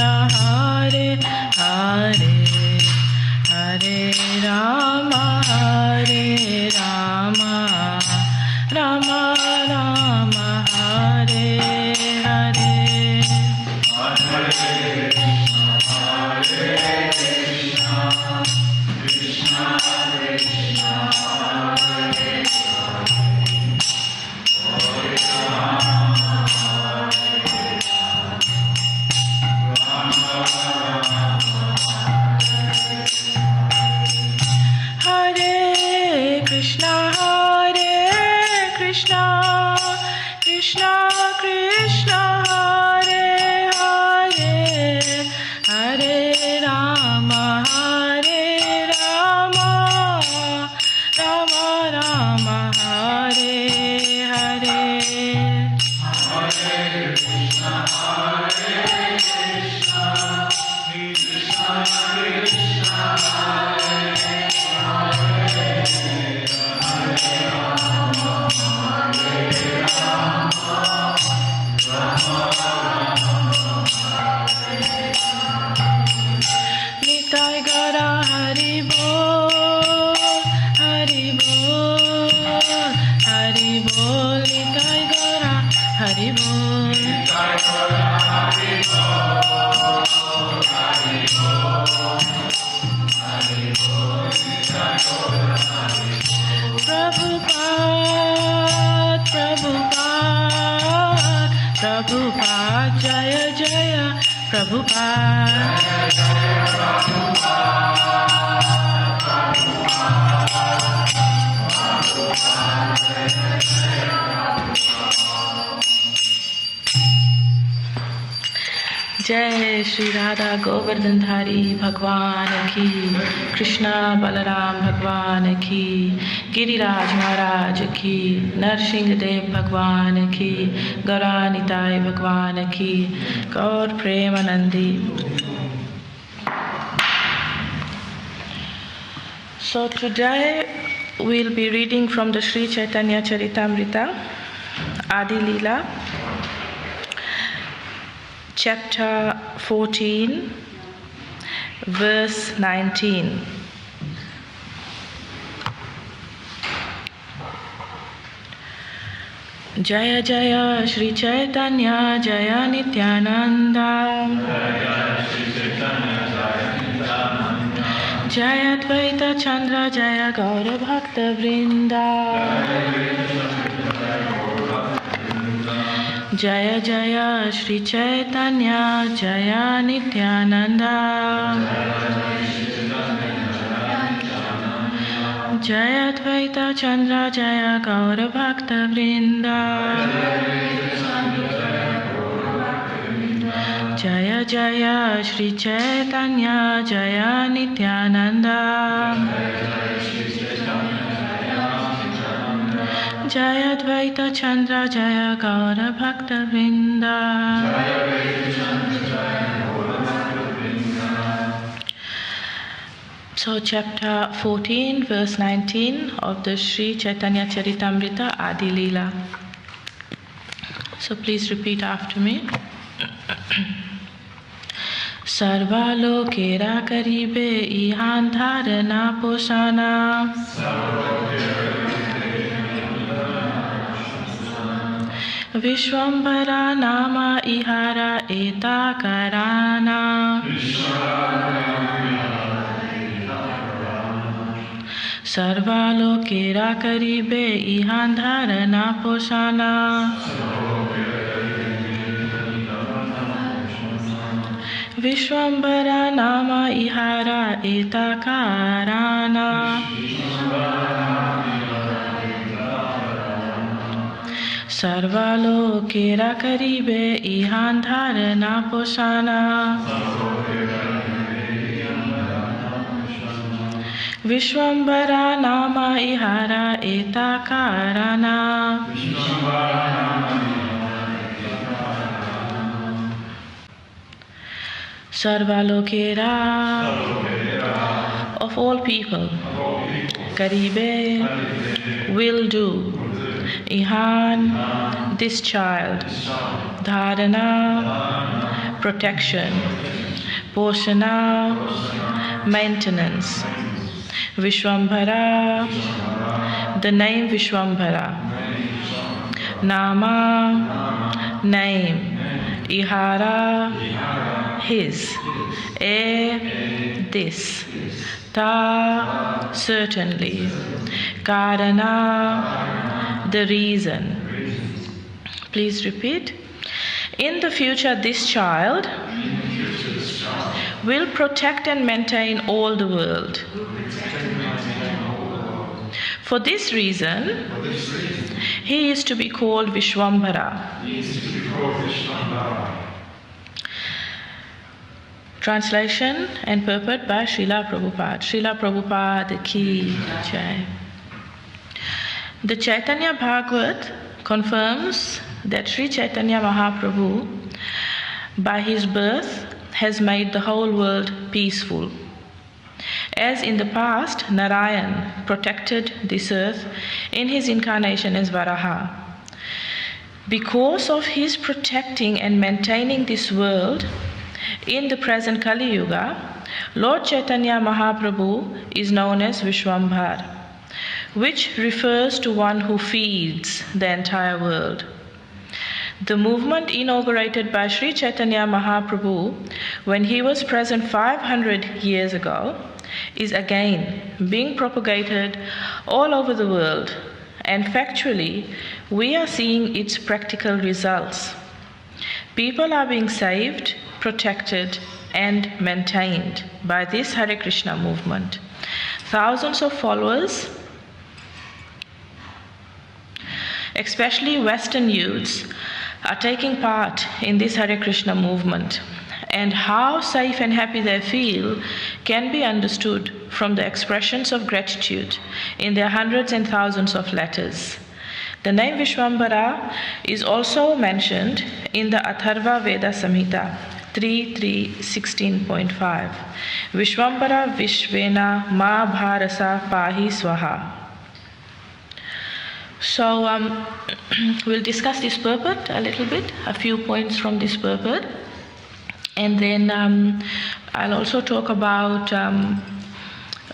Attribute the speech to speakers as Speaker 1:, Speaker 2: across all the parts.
Speaker 1: Krishna Hare Hare Hare Rama Hare Rama Rama Rama Hare Hare Krishna Krishna Hare Hare Hare Rama Hare Rama Rama Rama Hare Hare Hare Krishna Krishna Krishna Hare Nitai Gara Hari Bol, Hari Bol, Hari Bol, Nitai Gara Hari Bol, Nitai Gara Hari Bol, Hari Bol, Hari Bol, Nitai Gara Hari Bol. Prabhupada, Prabhupada, Prabhupada, Jaya Jaya, Prabhupada. जय श्री राधा गोवर्धन धारी भगवान की, कृष्णा बलराम भगवान की, गिरिराज महाराज की, नरसिंह देव भगवान की, गौरानिताय भगवान की, गौर Premanandi. So today we'll be reading from the Sri Caitanya Caritamrita, Adi-lila, chapter 14, verse 19. Jaya Jaya Sri Caitanya Jaya Nityananda, Jaya Dvaita Chandra Jaya Gaura Bhakta Vrinda, Jaya Jaya Sri Caitanya Jaya Nityananda, Jaya Dvaita Chandra Jaya Gaura Bhakta Vrinda, Jaya Jaya Sri Caitanya Jaya Nityananda, Jaya Dvaita Chandra Jaya Gaura Bhakta Vrinda. So chapter 14 verse 19 of the Sri Caitanya Caritamrita, Adi-lila. So please repeat after me. Sarva lokera karibe ihan dharana posana, Vishwambara nama ihara eta karana, Sarva lokera karibe ihan dharana posana, Vishwambara nama ihara eta karana, Sarva lokera karibe ihan dharana posana, Vishwambara nama ihara eta karana. Sarva lokera, of all people, karibe, will do, Ihan, this child, Dharana, protection, Poshana, maintenance, Vishwambhara, the name Vishwambhara, Nama, name, Ihara, his, this, Ta, certainly, Karana, the reason. Please repeat. In the future, this child will protect and maintain all the world. For this reason, he is to be called Vishwambhara. Translation and purport by Srila Prabhupada. Srila Prabhupada ki jai. The Chaitanya Bhagavat confirms that Sri Chaitanya Mahaprabhu, by his birth, has made the whole world peaceful. As in the past, Narayan protected this earth in his incarnation as Varaha. Because of his protecting and maintaining this world, in the present Kali Yuga, Lord Chaitanya Mahaprabhu is known as Vishwambhar, which refers to one who feeds the entire world. The movement inaugurated by Sri Chaitanya Mahaprabhu when he was present 500 years ago is again being propagated all over the world, and factually we are seeing its practical results. People are being saved, protected and maintained by this Hare Krishna movement. Thousands of followers, especially Western youths, are taking part in this Hare Krishna movement, and how safe and happy they feel can be understood from the expressions of gratitude in their hundreds and thousands of letters. The name Vishwambhara is also mentioned in the Atharva Veda Samhita 3.3.16.5. Vishwambhara Vishvena Ma Bharasa Pahi Swaha. So we'll discuss this purport a little bit, a few points from this purport, and then I'll also talk about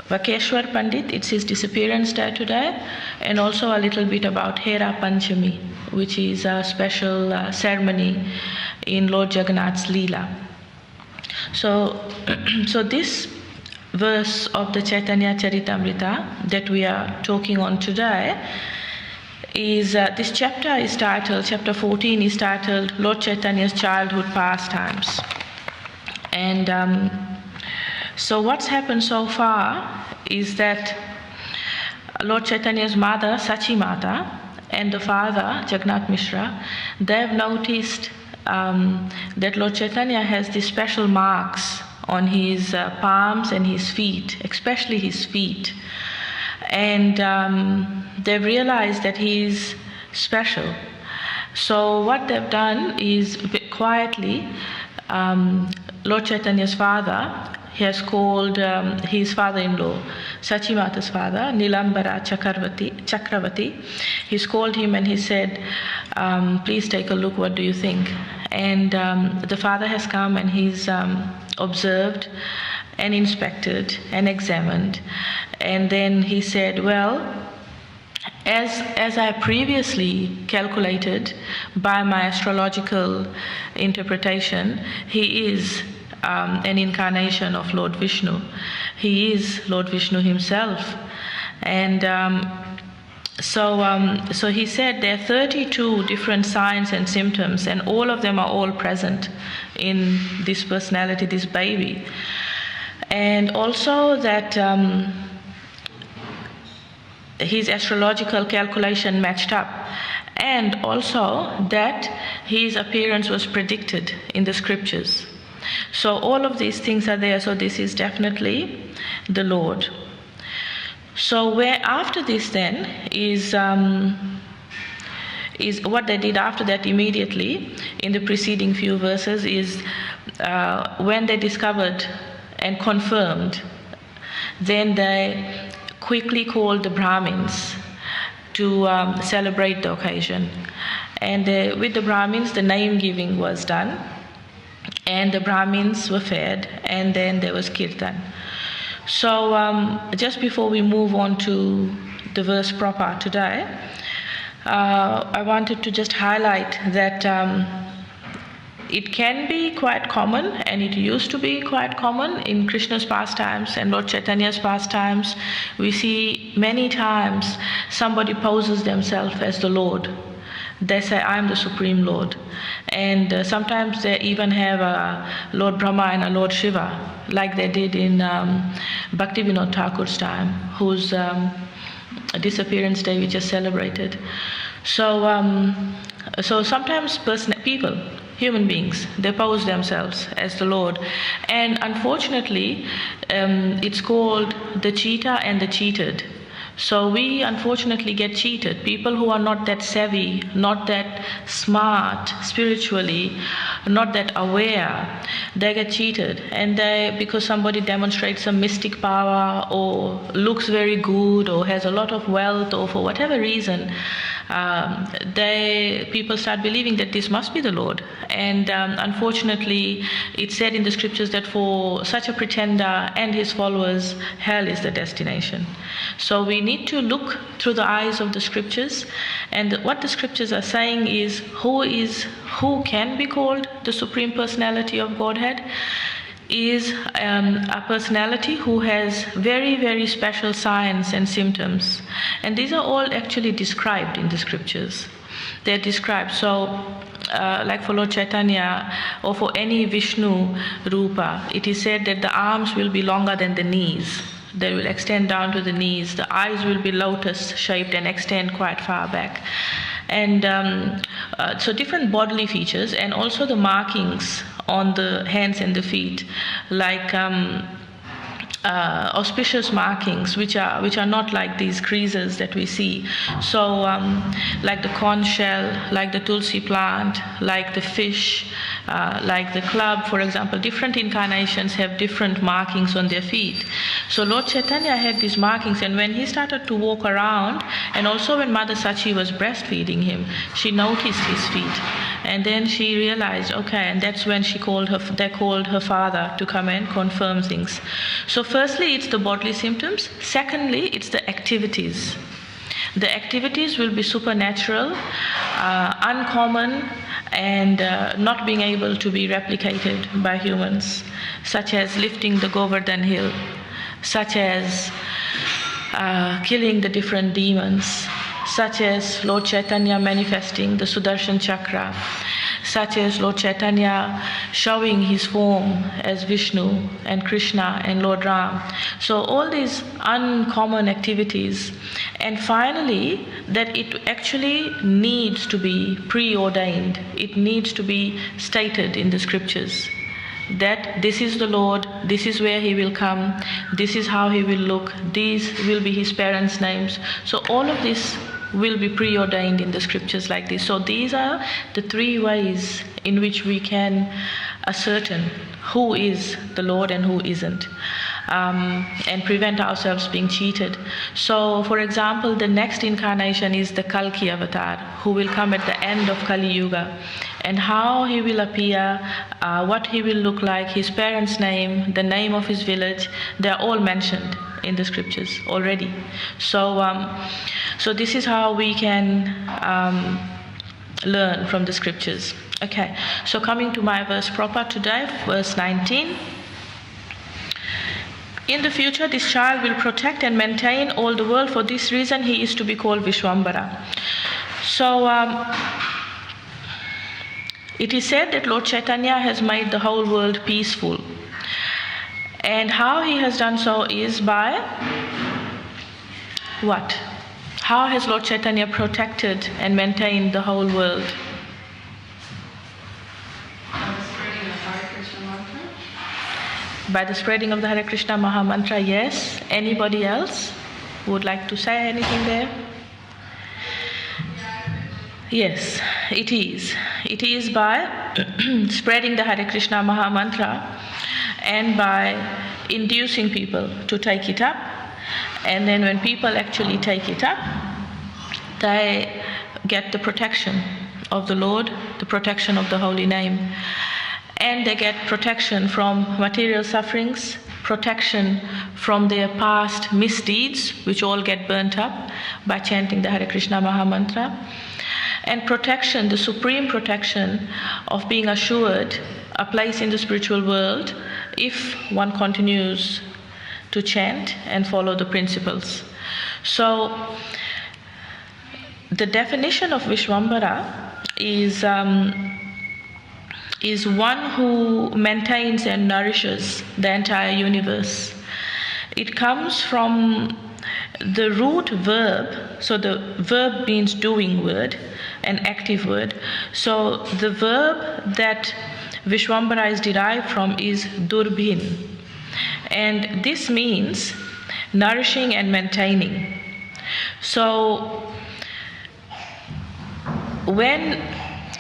Speaker 1: Vakeshwar Pandit, it's his disappearance day today, and also a little bit about Hera Panchami, which is a special ceremony in Lord Jagannath's Leela. So this verse of the Caitanya Caritamrita that we are talking on today is, this chapter is titled, chapter 14 is titled Lord Chaitanya's Childhood Pastimes. And so what's happened so far is that Lord Chaitanya's mother, Sachi Mata, and the father, Jagannath Mishra, they've noticed that Lord Chaitanya has these special marks on his palms and his feet, especially his feet. And they've realized that he is special. So what they've done is quietly, Lord Chaitanya's father, he has called his father-in-law, Sachimata's father, Nilambara Chakravati. He's called him and he said, please take a look, what do you think? And the father has come and he's observed and inspected and examined. And then he said, well, as I previously calculated by my astrological interpretation, he is an incarnation of Lord Vishnu. He is Lord Vishnu himself. And so he said there are 32 different signs and symptoms, and all of them are all present in this personality, this baby. And also that his astrological calculation matched up, and also that his appearance was predicted in the scriptures. So all of these things are there, so this is definitely the Lord. So where after this then is what they did after that immediately in the preceding few verses is when they discovered and confirmed, then they quickly called the Brahmins to celebrate the occasion. And with the Brahmins, the name giving was done, and the Brahmins were fed, and then there was kirtan. So just before we move on to the verse proper today, I wanted to just highlight that it can be quite common, and it used to be quite common in Krishna's pastimes and Lord Chaitanya's pastimes. We see many times somebody poses themselves as the Lord. They say, I am the Supreme Lord. And sometimes they even have a Lord Brahma and a Lord Shiva, like they did in Bhaktivinoda Thakur's time, whose disappearance day we just celebrated. So sometimes people, human beings, they pose themselves as the Lord. And unfortunately, it's called the cheetah and the cheated. So we unfortunately get cheated. People who are not that savvy, not that smart spiritually, not that aware, they get cheated. And because somebody demonstrates some mystic power or looks very good or has a lot of wealth or for whatever reason, people start believing that this must be the Lord. And unfortunately, it's said in the scriptures that for such a pretender and his followers, hell is the destination. So we need to look through the eyes of the scriptures, and what the scriptures are saying is who can be called the Supreme Personality of Godhead is a personality who has very, very special signs and symptoms. And these are all actually described in the scriptures. They're described. So, like for Lord Chaitanya or for any Vishnu Rupa, it is said that the arms will be longer than the knees. They will extend down to the knees. The eyes will be lotus-shaped and extend quite far back. And so different bodily features, and also the markings on the hands and the feet, like auspicious markings, which are not like these creases that we see. So like the conch shell, like the tulsi plant, like the fish, like the club, for example, different incarnations have different markings on their feet. So Lord Chaitanya had these markings, and when he started to walk around, and also when Mother Sachi was breastfeeding him, she noticed his feet. And then she realized, okay, and that's when they called her father to come and confirm things. So firstly, it's the bodily symptoms. Secondly, it's the activities. The activities will be supernatural, uncommon, and not being able to be replicated by humans, such as lifting the Govardhan hill, such as killing the different demons, such as Lord Chaitanya manifesting the Sudarshan Chakra, such as Lord Chaitanya showing his form as Vishnu and Krishna and Lord Ram. So all these uncommon activities. And finally, that it actually needs to be preordained. It needs to be stated in the scriptures that this is the Lord, this is where he will come, this is how he will look, these will be his parents' names. So all of this will be preordained in the scriptures like this. So these are the three ways in which we can ascertain who is the Lord and who isn't, and prevent ourselves being cheated. So, for example, the next incarnation is the Kalki avatar, who will come at the end of Kali Yuga. And how he will appear, what he will look like, his parents' name, the name of his village, they are all mentioned in the scriptures already. So this is how we can learn from the scriptures. Okay, so coming to my verse proper today, verse 19. In the future, this child will protect and maintain all the world. For this reason, he is to be called Vishwambara. So it is said that Lord Chaitanya has made the whole world peaceful. And how he has done so is by what? How has Lord Chaitanya protected and maintained the whole world? By the spreading of the Hare Krishna Maha Mantra, yes. Anybody else would like to say anything there? Yes, it is. It is by spreading the Hare Krishna Maha Mantra and by inducing people to take it up. And then when people actually take it up, they get the protection of the Lord, the protection of the holy name. And they get protection from material sufferings, protection from their past misdeeds, which all get burnt up by chanting the Hare Krishna Maha Mantra. And protection, the supreme protection of being assured a place in the spiritual world if one continues to chant and follow the principles. So, the definition of Vishwambara is one who maintains and nourishes the entire universe. It comes from the root verb, so the verb means doing word, an active word. So the verb that Vishwambara is derived from is durbhin. And this means nourishing and maintaining. So when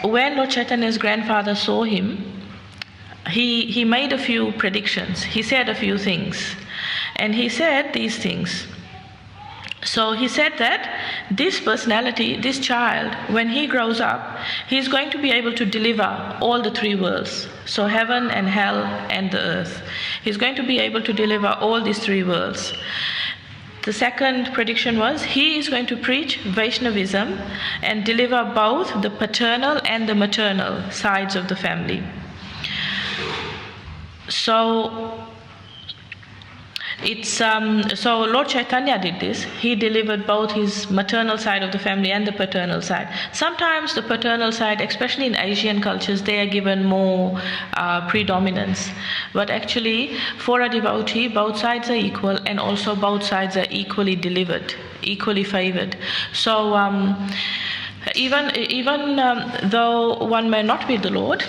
Speaker 1: Lord Chaitanya's grandfather saw him, he made a few predictions. He said a few things. And he said these things. So he said that this personality, this child, when he grows up, he's going to be able to deliver all the three worlds. So heaven and hell and the earth. He's going to be able to deliver all these three worlds. The second prediction was he is going to preach Vaishnavism and deliver both the paternal and the maternal sides of the family. So so Lord Chaitanya did this. He delivered both his maternal side of the family and the paternal side. Sometimes the paternal side, especially in Asian cultures, they are given more predominance. But actually, for a devotee, both sides are equal, and also both sides are equally delivered, equally favored. So even though one may not be the Lord,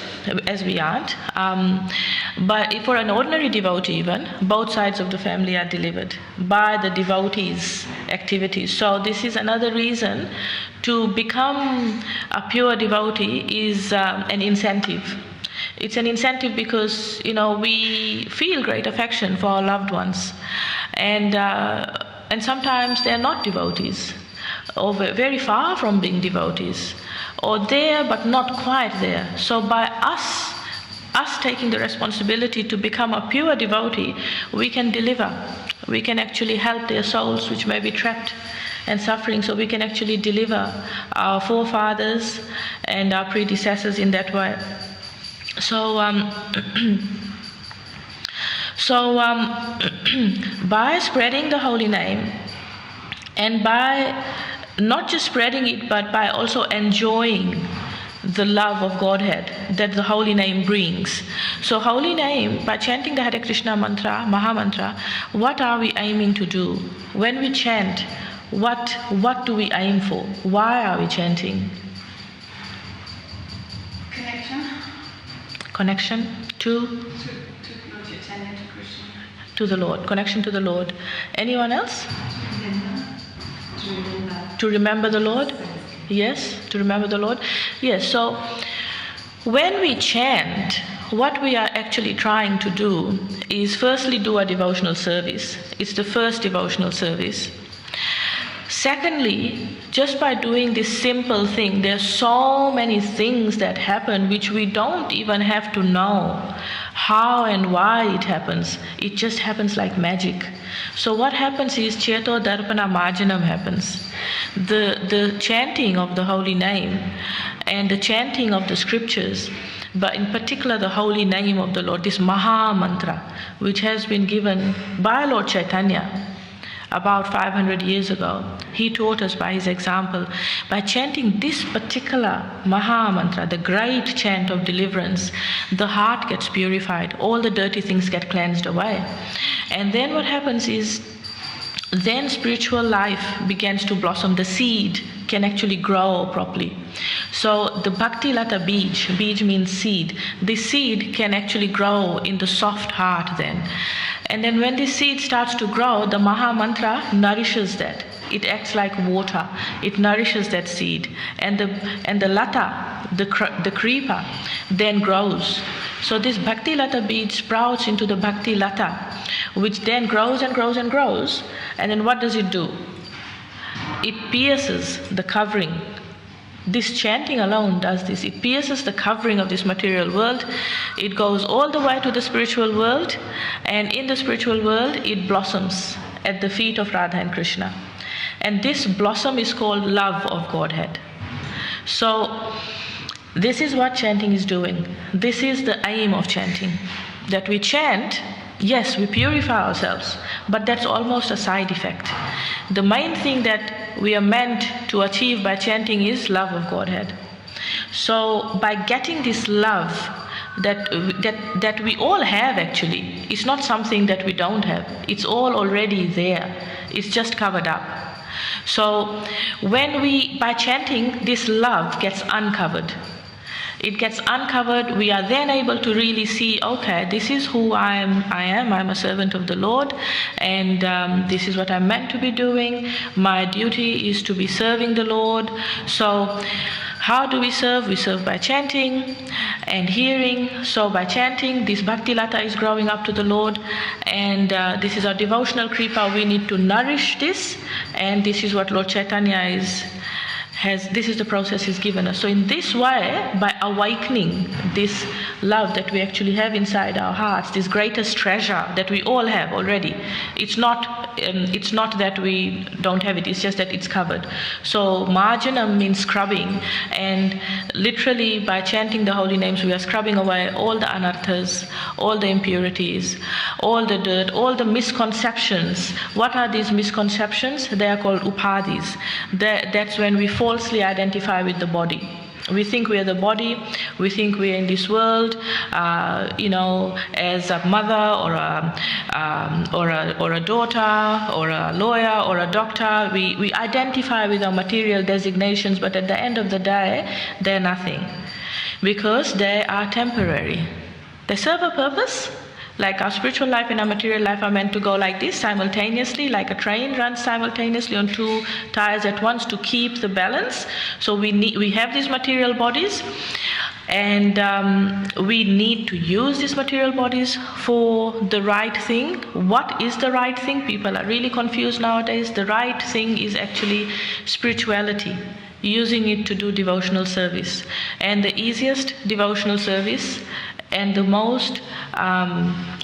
Speaker 1: as we aren't, but for an ordinary devotee even, both sides of the family are delivered by the devotee's activities. So this is another reason to become a pure devotee is an incentive. It's an incentive because, we feel great affection for our loved ones. And sometimes they're not devotees, or very far from being devotees, or there but not quite there. So by us taking the responsibility to become a pure devotee, we can deliver. We can actually help their souls which may be trapped and suffering. So we can actually deliver our forefathers and our predecessors in that way. So by spreading the holy name, and by not just spreading it, but by also enjoying the love of Godhead that the holy name brings. So holy name, by chanting the Hare Krishna mantra, Maha Mantra, what are we aiming to do? When we chant, what do we aim for? Why are we chanting? Connection to Lord Chaitanya, to Krishna. To the Lord. Connection to the Lord. Anyone else? To remember the Lord? Yes, to remember the Lord. Yes, so when we chant, what we are actually trying to do is firstly do a devotional service. It's the first devotional service. Secondly, just by doing this simple thing, there are so many things that happen which we don't even have to know how and why it happens. It just happens like magic. So what happens is Cheto Darpana Marjanam happens. The chanting of the holy name and the chanting of the scriptures, but in particular the holy name of the Lord, this Maha Mantra, which has been given by Lord Chaitanya about 500 years ago. He taught us by his example. By chanting this particular Maha Mantra, the great chant of deliverance, the heart gets purified, all the dirty things get cleansed away. And then what happens is, then spiritual life begins to blossom. The seed can actually grow properly. So the Bhakti Lata bij means seed. This seed can actually grow in the soft heart then. And then when this seed starts to grow, the Maha Mantra nourishes that. It acts like water. It nourishes that seed. And the Lata, the creeper, then grows. So this Bhakti Lata bij sprouts into the Bhakti Lata, which then grows and grows and grows. And then what does it do? it pierces the covering. This chanting alone does this. It pierces the covering of this material world. It goes all the way to the spiritual world, and in the spiritual world it blossoms at the feet of Radha and Krishna. And this blossom is called love of Godhead. So this is what chanting is doing. This is the aim of chanting. That we chant, yes, we purify ourselves, but that's almost a side effect. The main thing that we are meant to achieve by chanting is love of Godhead. So by getting this love that we all have, actually, it's not something that we don't have. It's all already there. It's just covered up. So by chanting, this love gets uncovered. It gets uncovered. We are then able to really see, okay, this is who I am. I'm a servant of the Lord, and this is what I'm meant to be doing. My duty is to be serving the Lord. So how do we serve? We serve by chanting and hearing. So by chanting, this bhakti lata is growing up to the Lord, and this is our devotional kripa. We need to nourish this, and this is what Lord Chaitanya this is the process he's given us. So in this way, by awakening this love that we actually have inside our hearts, this greatest treasure that we all have already, it's not that we don't have it, it's just that it's covered. So marjanam means scrubbing, and literally by chanting the holy names we are scrubbing away all the anarthas, all the impurities, all the dirt, all the misconceptions. What are these misconceptions? They are called upadhis. That's when we falsely identify with the body. We think we are the body. We think we are in this world, as a mother or a daughter or a lawyer or a doctor. We identify with our material designations, but at the end of the day, they're nothing, because they are temporary. They serve a purpose. Like our spiritual life and our material life are meant to go like this simultaneously, like a train runs simultaneously on two tires at once to keep the balance. So we have these material bodies, and we need to use these material bodies for the right thing. What is the right thing? People are really confused nowadays. The right thing is actually spirituality, using it to do devotional service. And the easiest devotional service and the most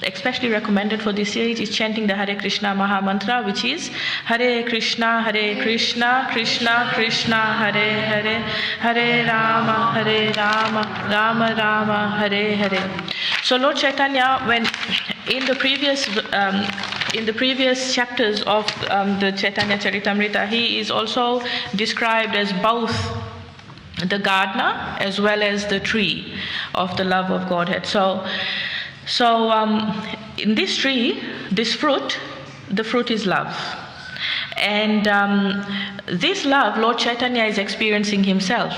Speaker 1: especially recommended for this age is chanting the Hare Krishna Maha Mantra, which is Hare Krishna, Krishna Krishna, Hare Hare, Hare Rama, Rama Rama, Hare Hare. So Lord Chaitanya, when in the previous chapters of the Caitanya Caritamrita, he is also described as both the gardener as well as the tree of the love of Godhead. So in this tree, this fruit, the fruit is love. And this love, Lord Chaitanya is experiencing himself.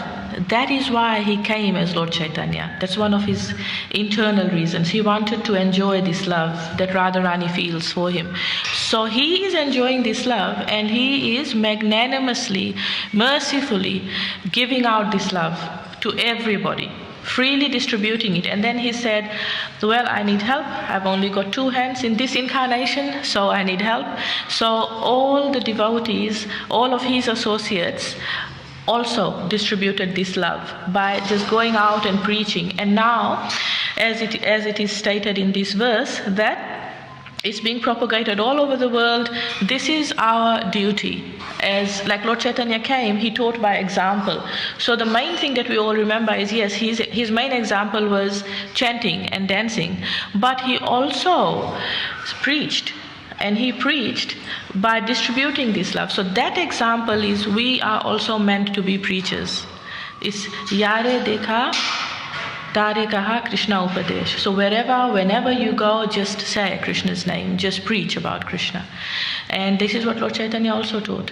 Speaker 1: That is why he came as Lord Chaitanya. That's one of his internal reasons. He wanted to enjoy this love that Radharani feels for him. So he is enjoying this love, and he is magnanimously, mercifully giving out this love to everybody, freely distributing it. And then he said, well, I need help. I've only got 2 hands in this incarnation, so I need help. So all the devotees, all of his associates, also distributed this love by just going out and preaching. And now, as it is stated in this verse, that it's being propagated all over the world. This is our duty. As like Lord Chaitanya came, he taught by example. So the main thing that we all remember is, yes, his main example was chanting and dancing, but he also preached. And he preached by distributing this love. So that example is, we are also meant to be preachers. It's Yare Dekha Tare Kaha Krishna Upadesh. So whenever you go, just say Krishna's name, just preach about Krishna. And this is what Lord Chaitanya also taught.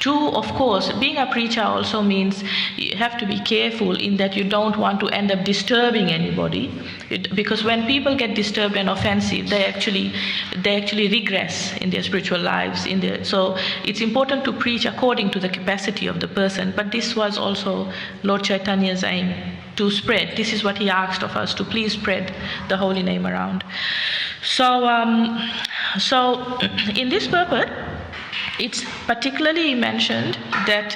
Speaker 1: Of course, being a preacher also means you have to be careful in that you don't want to end up disturbing anybody, because when people get disturbed and offensive, they actually regress in their spiritual lives. So it's important to preach according to the capacity of the person. But this was also Lord Chaitanya's aim, to spread. This is what he asked of us, to please spread the holy name around. So in this purport, it's particularly mentioned that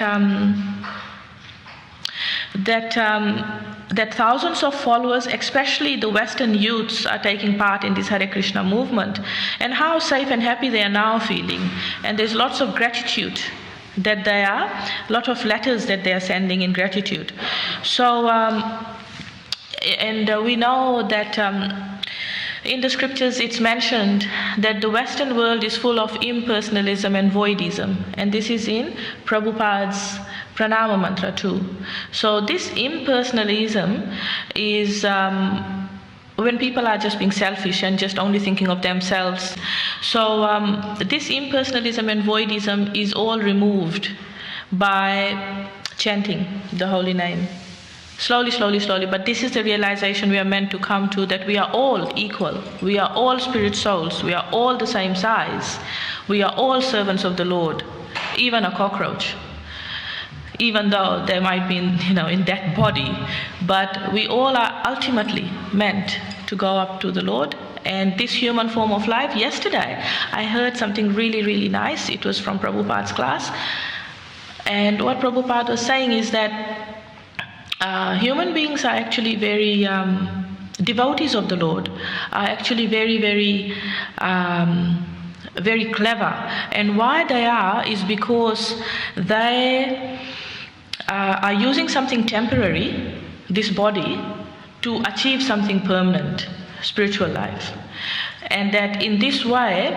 Speaker 1: that thousands of followers, especially the Western youths, are taking part in this Hare Krishna movement, and how safe and happy they are now feeling. And there's lots of gratitude that they are, a lot of letters that they are sending in gratitude. So, we know that in the scriptures it's mentioned that the Western world is full of impersonalism and voidism, and this is in Prabhupada's Pranama Mantra too. So this impersonalism is when people are just being selfish and just only thinking of themselves. So this impersonalism and voidism is all removed by chanting the holy name. Slowly, slowly, slowly. But this is the realization we are meant to come to, that we are all equal. We are all spirit souls. We are all the same size. We are all servants of the Lord, even a cockroach. Even though there might be, in that body, but we all are ultimately meant to go up to the Lord. And this human form of life, yesterday I heard something really, really nice. It was from Prabhupada's class. And what Prabhupada was saying is that human beings are actually very devotees of the Lord, are actually very, very very clever. And why they are is because they are using something temporary, this body, to achieve something permanent, spiritual life. And that in this way,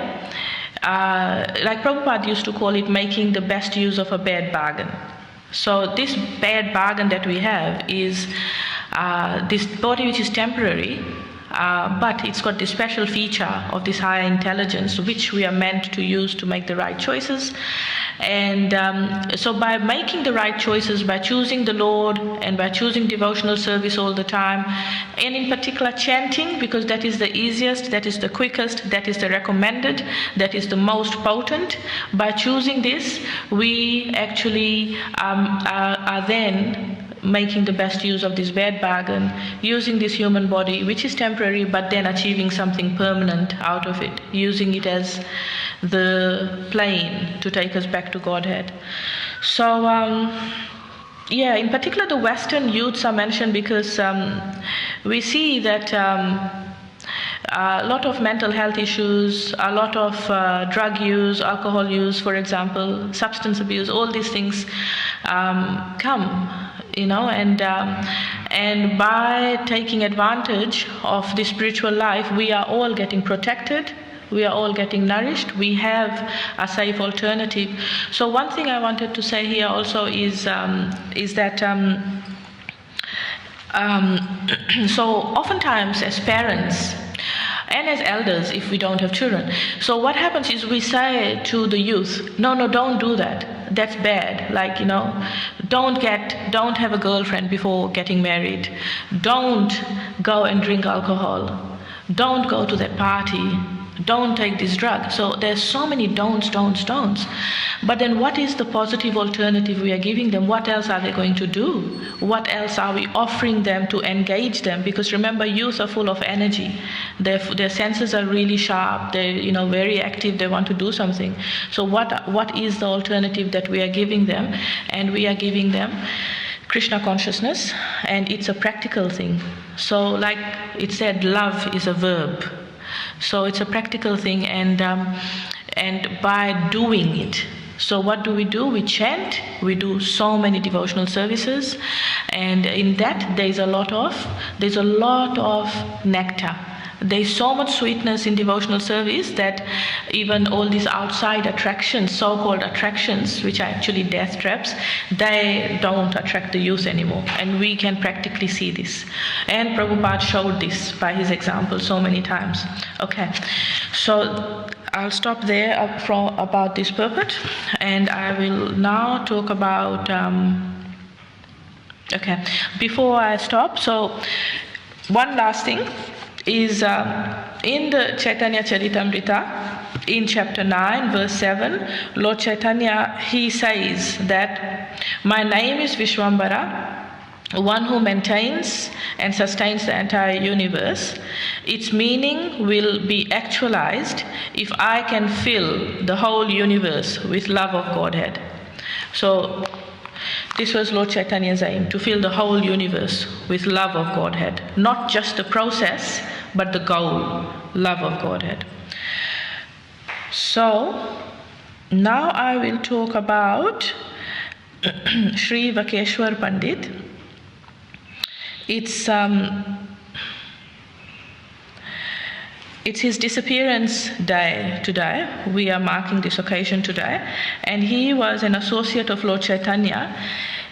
Speaker 1: like Prabhupada used to call it, making the best use of a bad bargain. So this bad bargain that we have is this body which is temporary, but it's got this special feature of this higher intelligence which we are meant to use to make the right choices. And so by making the right choices, by choosing the Lord and by choosing devotional service all the time, and in particular chanting, because that is the easiest, that is the quickest, that is the recommended, that is the most potent, by choosing this, we actually are then making the best use of this bad bargain, using this human body, which is temporary, but then achieving something permanent out of it, using it as the plane to take us back to Godhead. So, in particular the Western youths are mentioned because we see that a lot of mental health issues, a lot of drug use, alcohol use, for example, substance abuse, all these things come, and by taking advantage of the spiritual life, we are all getting protected, we are all getting nourished, we have a safe alternative. So one thing I wanted to say here also is that so oftentimes as parents and as elders, if we don't have children, so what happens is we say to the youth, no, don't do that. That's bad. Like, don't have a girlfriend before getting married. Don't go and drink alcohol. Don't go to that party. Don't take this drug. So there's so many don'ts. But then what is the positive alternative we are giving them? What else are they going to do? What else are we offering them to engage them? Because remember, youth are full of energy. Their senses are really sharp. They're very active. They want to do something. So what is the alternative that we are giving them? And we are giving them Krishna consciousness, and it's a practical thing. So like it said, love is a verb. So it's a practical thing, and by doing it. So what do? We chant, we do so many devotional services, and in that there's a lot of nectar. There's so much sweetness in devotional service that even all these outside attractions, so-called attractions, which are actually death traps, they don't attract the youth anymore. And we can practically see this. And Prabhupada showed this by his example so many times. Okay, so I'll stop there about this purport, and I will now talk about... before I stop, so one last thing is in the Caitanya Caritamrita, in chapter 9, verse 7, Lord Chaitanya, he says that my name is Vishwambara, one who maintains and sustains the entire universe, its meaning will be actualized if I can fill the whole universe with love of Godhead. So this was Lord Chaitanya's aim, to fill the whole universe with love of Godhead. Not just the process, but the goal, love of Godhead. So now I will talk about Sri Vakeshwar Pandit. It's his disappearance day today. We are marking this occasion today. And he was an associate of Lord Chaitanya.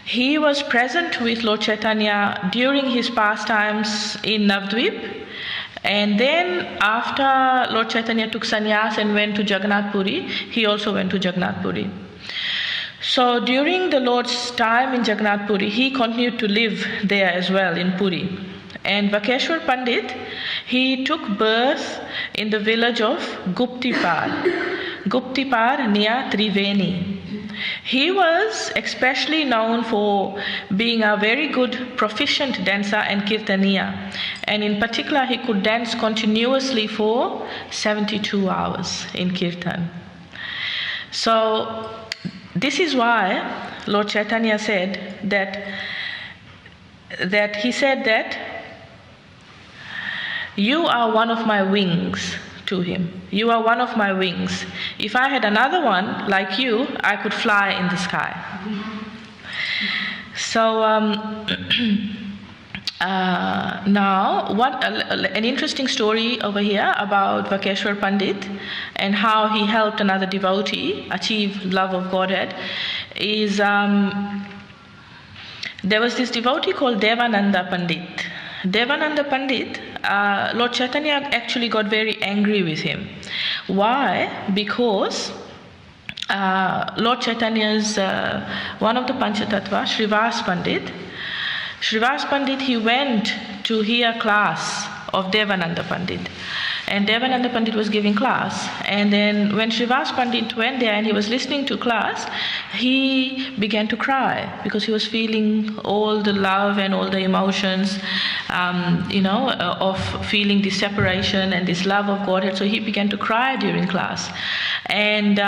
Speaker 1: He was present with Lord Chaitanya during his pastimes in Navadvip. And then after Lord Chaitanya took sannyas and went to Jagannath Puri, he also went to Jagannath Puri. So during the Lord's time in Jagannath Puri, he continued to live there as well in Puri. And Vakeshwar Pandit, he took birth in the village of Guptipar near Triveni. He was especially known for being a very good proficient dancer and kirtaniya. And in particular, he could dance continuously for 72 hours in kirtan. So this is why Lord Chaitanya said that he said that you are one of my wings to him. You are one of my wings. If I had another one like you, I could fly in the sky. So now, an interesting story over here about Vakeshwar Pandit and how he helped another devotee achieve love of Godhead is there was this devotee called Devananda Pandit. Devananda Pandit, Lord Chaitanya actually got very angry with him. Why? Because Lord Chaitanya's one of the Panchatattva, Srivas Pandit, he went to hear class of Devananda Pandit. And Devananda Pandit was giving class. And then when Srivas Pandit went there and he was listening to class, he began to cry because he was feeling all the love and all the emotions, of feeling this separation and this love of Godhead. So he began to cry during class. And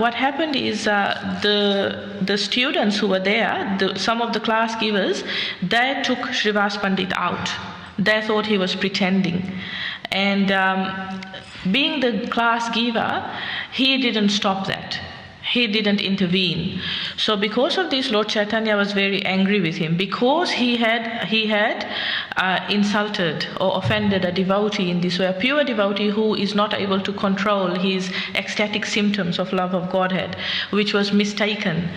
Speaker 1: what happened is the students who were there, some of the class givers, they took Srivas Pandit out. They thought he was pretending. And being the class giver, he didn't stop that. He didn't intervene. So because of this, Lord Chaitanya was very angry with him because he had insulted or offended a devotee in this way, a pure devotee who is not able to control his ecstatic symptoms of love of Godhead, which was mistaken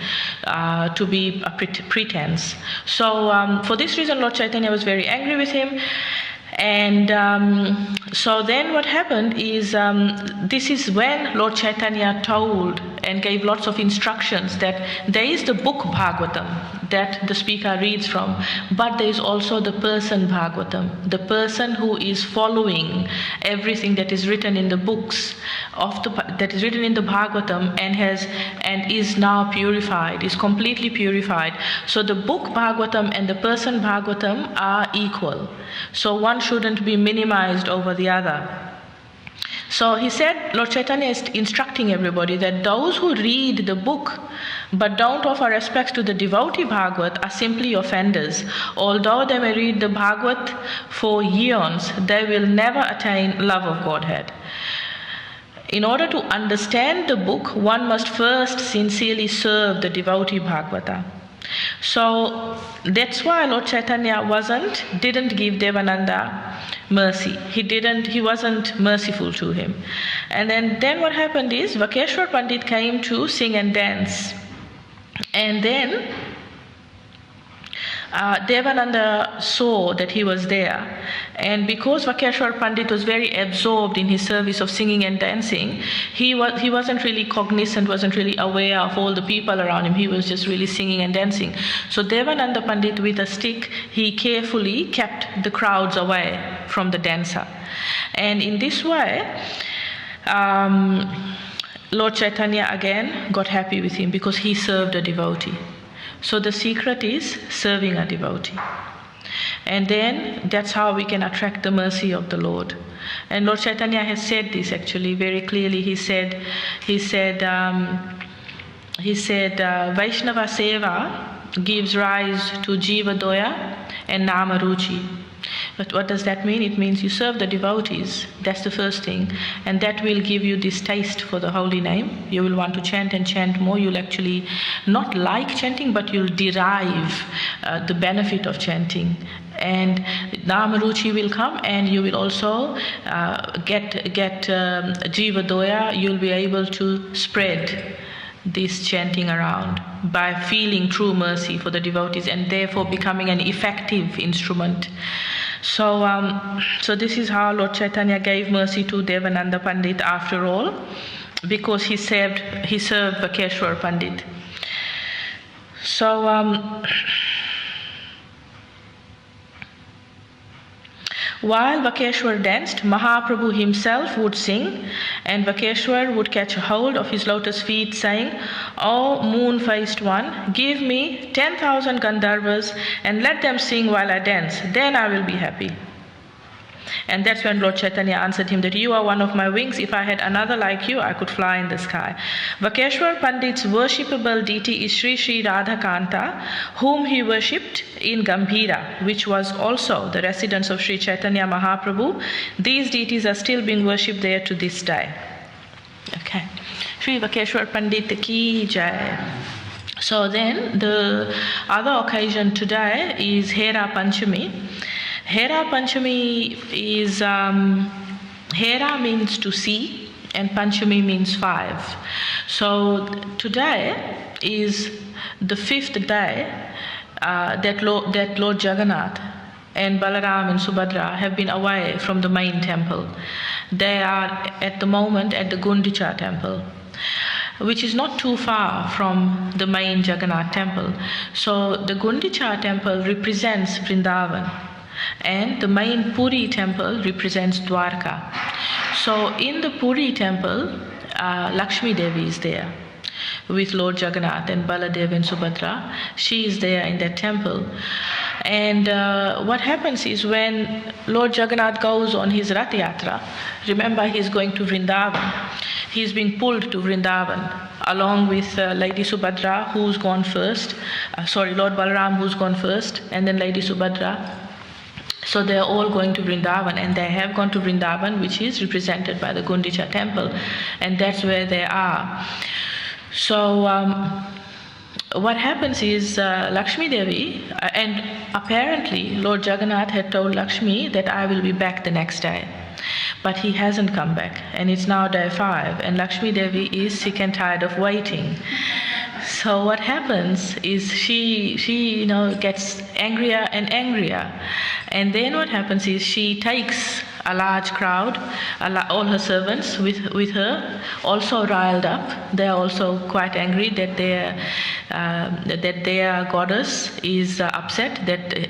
Speaker 1: to be a pretense. So for this reason, Lord Chaitanya was very angry with him. And so then what happened is, this is when Lord Chaitanya told and gave lots of instructions that there is the book Bhagavatam that the speaker reads from, but there is also the person Bhagavatam, the person who is following everything that is written in the books that is written in the Bhagavatam and is now purified, is completely purified. So the book Bhagavatam and the person Bhagavatam are equal. So one shouldn't be minimized over the other. So he said, Lord Chaitanya is instructing everybody that those who read the book but don't offer respects to the devotee Bhagavat are simply offenders. Although they may read the Bhagavat for eons, they will never attain love of Godhead. In order to understand the book, one must first sincerely serve the devotee Bhagavata. So that's why Lord Chaitanya didn't give Devananda mercy. He wasn't merciful to him. And then what happened is Vakeshwar Pandit came to sing and dance. And then Devananda saw that he was there. And because Vakeshwar Pandit was very absorbed in his service of singing and dancing, he wasn't really cognizant, wasn't really aware of all the people around him. He was just really singing and dancing. So Devananda Pandit, with a stick, he carefully kept the crowds away from the dancer. And in this way, Lord Chaitanya again got happy with him because he served a devotee. So the secret is serving a devotee. And then that's how we can attract the mercy of the Lord. And Lord Chaitanya has said this actually very clearly. He said, Vaishnava Seva gives rise to Jiva Doya and Nama Ruchi. But what does that mean? It means you serve the devotees. That's the first thing. And that will give you this taste for the holy name. You will want to chant and chant more. You'll actually not like chanting, but you'll derive the benefit of chanting. And Namaruchi will come, and you will also get Jiva Doya. You'll be able to spread this chanting around by feeling true mercy for the devotees, and therefore becoming an effective instrument. So this is how Lord Chaitanya gave mercy to Devananda Pandit after all, because he served Vakeshwar Pandit. So while Vakeshwar danced, Mahaprabhu himself would sing, and Vakeshwar would catch a hold of his lotus feet, saying, "O moon-faced one, give me 10,000 Gandharvas and let them sing while I dance. Then I will be happy." And that's when Lord Chaitanya answered him that you are one of my wings. If I had another like you, I could fly in the sky. Vakeshwar Pandit's worshipable deity is Sri Sri Radhakanta, whom he worshipped in Gambhira, which was also the residence of Sri Chaitanya Mahaprabhu. These deities are still being worshipped there to this day. Okay. Sri Vakeshwar Pandit ki jai. So then the other occasion today is Hera Panchami. Hera Panchami is, Hera means to see, and Panchami means 5. So today is the 5th day that Lord Jagannath and Balaram and Subhadra have been away from the main temple. They are at the moment at the Gundicha temple, which is not too far from the main Jagannath temple. So the Gundicha temple represents Vrindavan, and the main Puri temple represents Dwarka. So in the Puri temple, Lakshmi Devi is there with Lord Jagannath and Baladev and Subhadra. She is there in that temple. And what happens is when Lord Jagannath goes on his Rath Yatra, remember he's going to Vrindavan. He's being pulled to Vrindavan along with Lady Subhadra, who's gone first. Lord Balaram, who's gone first, and then Lady Subhadra. So they are all going to Vrindavan, and they have gone to Vrindavan, which is represented by the Gundicha temple, and that's where they are. So what happens is Lakshmi Devi, and apparently Lord Jagannath had told Lakshmi that I will be back the next day. But he hasn't come back, and it's now day 5, and Lakshmi Devi is sick and tired of waiting. So what happens is she gets angrier and angrier, and then what happens is she takes a large crowd, all her servants with her, also riled up. They are also quite angry that their goddess is upset,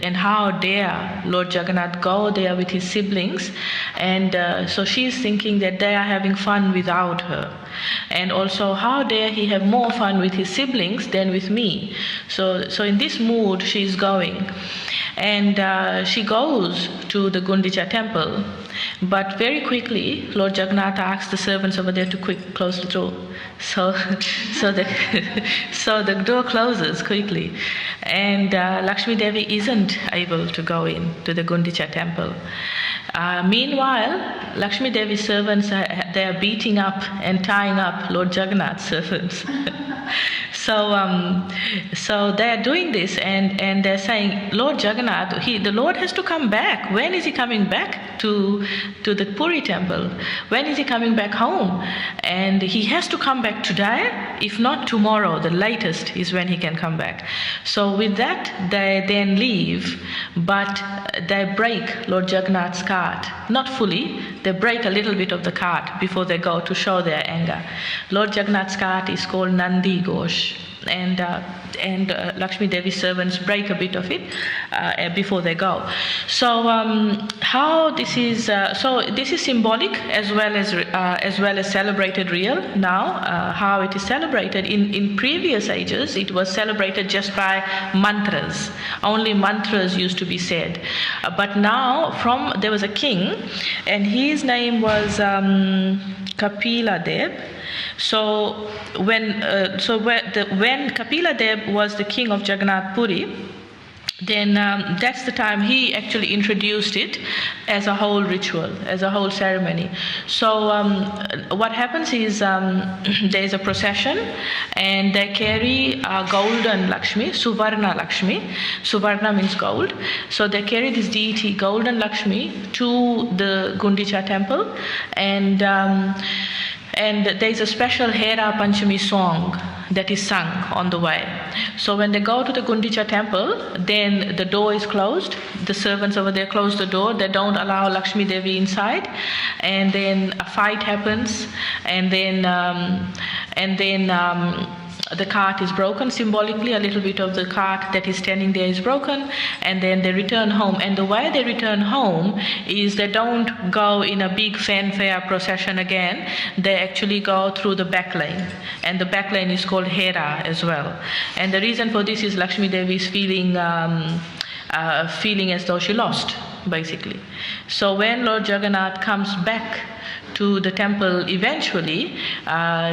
Speaker 1: and how dare Lord Jagannath go there with his siblings, and so she is thinking that they are having fun without her, and also how dare he have more fun with his siblings than with me. So in this mood she is going, and she goes to the Gundicha temple. But very quickly, Lord Jagannath asks the servants over there to close the door. So the door closes quickly, and Lakshmi Devi isn't able to go in to the Gundicha temple. Meanwhile, Lakshmi Devi's servants they are beating up and tying up Lord Jagannath's servants. So they are doing this, and they're saying, Lord Jagannath, the Lord has to come back. When is he coming back to the Puri temple? When is he coming back home? And he has to come back today, if not tomorrow. The latest is when he can come back. So with that, they then leave, but they break Lord Jagannath's cart. Not fully, they break a little bit of the cart before they go to show their anger. Lord Jagannath's cart is called Nandi Ghosh. and Lakshmi Devi's servants break a bit of it before they go. So how this is this is symbolic as well as celebrated real now. How it is celebrated in previous ages, it was celebrated just by mantras. Only mantras used to be said, but now there was a king, and his name was Kapila Dev. So when Kapila Dev was the king of Jagannath Puri, then that's the time he actually introduced it as a whole ritual, as a whole ceremony. So what happens is there is a procession, and they carry golden Lakshmi, Suvarna Lakshmi. Suvarna means gold. So they carry this deity, golden Lakshmi, to the Gundicha temple, and there is a special Hera Panchami song that is sung on the way. So when they go to the Gundicha temple, then the door is closed. The servants over there close the door. They don't allow Lakshmi Devi inside, and then a fight happens, and then the cart is broken. Symbolically, a little bit of the cart that is standing there is broken, and then they return home. And the way they return home is they don't go in a big fanfare procession again. They actually go through the back lane, and the back lane is called Hera as well. And the reason for this is Lakshmi Devi is feeling as though she lost, basically. So when Lord Jagannath comes back to the temple eventually,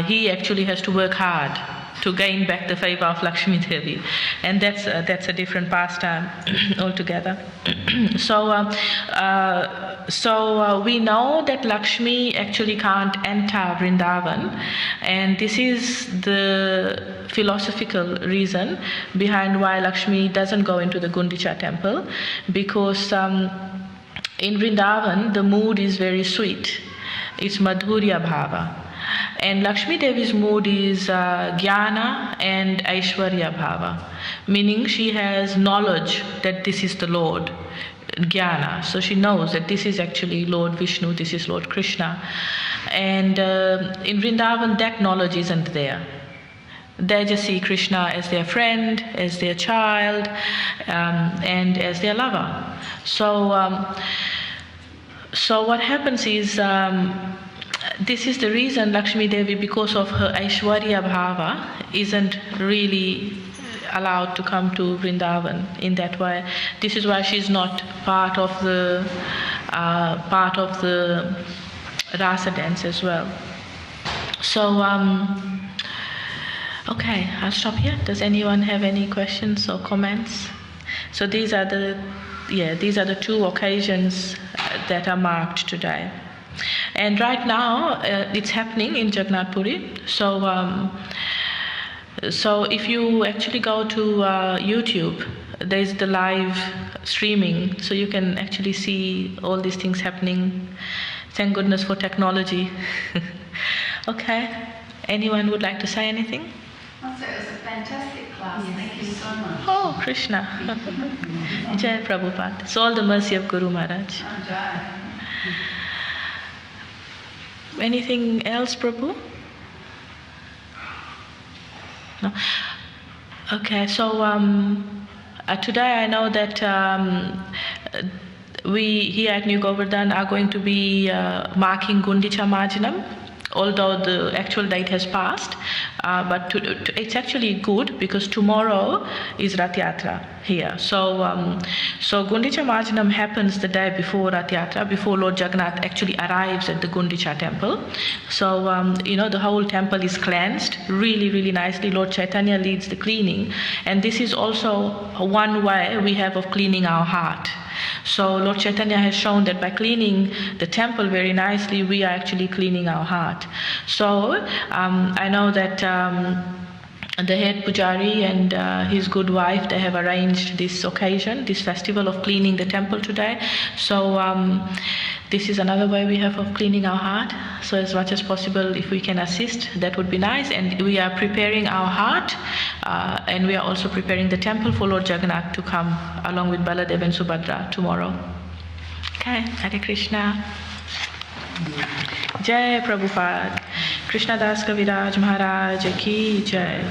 Speaker 1: he actually has to work hard to gain back the favor of Lakshmi Devi, and that's a different pastime altogether. So we know that Lakshmi actually can't enter Vrindavan, and this is the philosophical reason behind why Lakshmi doesn't go into the Gundicha temple, because in Vrindavan the mood is very sweet. It's Madhurya Bhava. And Lakshmi Devi's mood is Jnana and Aishwarya Bhava, meaning she has knowledge that this is the Lord, Jnana. So she knows that this is actually Lord Vishnu, this is Lord Krishna. And in Vrindavan, that knowledge isn't there. They just see Krishna as their friend, as their child, and as their lover. So what happens is, this is the reason Lakshmi Devi, because of her Aishwarya Bhava, isn't really allowed to come to Vrindavan in that way. This is why she's not part of the rasa dance as well. So okay, I'll stop here. Does anyone have any questions or comments? So these are the two occasions that are marked today. And right now, it's happening in Jagannath Puri. So if you actually go to YouTube, there's the live streaming, so you can actually see all these things happening. Thank goodness for technology. Okay, anyone would like to say anything?
Speaker 2: Also, it was a fantastic class. Yes. Thank you so much.
Speaker 1: Oh, Krishna. Jai Prabhupada. It's all the mercy of Guru Maharaj.
Speaker 2: Oh, Jai.
Speaker 1: Anything else, Prabhu? No? Okay, so today I know that we here at New Govardhan are going to be marking Gundicha Marjanam, although the actual date has passed. But it's actually good because tomorrow is Rath Yatra here. So Gundicha Marjanam happens the day before Rath Yatra, before Lord Jagannath actually arrives at the Gundicha temple. So the whole temple is cleansed really, really nicely. Lord Caitanya leads the cleaning, and this is also one way we have of cleaning our heart. So Lord Caitanya has shown that by cleaning the temple very nicely, we are actually cleaning our heart. So I know that the head Pujari and his good wife, they have arranged this occasion, this festival of cleaning the temple today. So this is another way we have of cleaning our heart. So as much as possible, if we can assist, that would be nice. And we are preparing our heart, and we are also preparing the temple for Lord Jagannath to come along with Baladev and Subhadra tomorrow. Okay, Hare Krishna. Jai Prabhupada. Krishna Das Kaviraj Maharaj Ki Jai.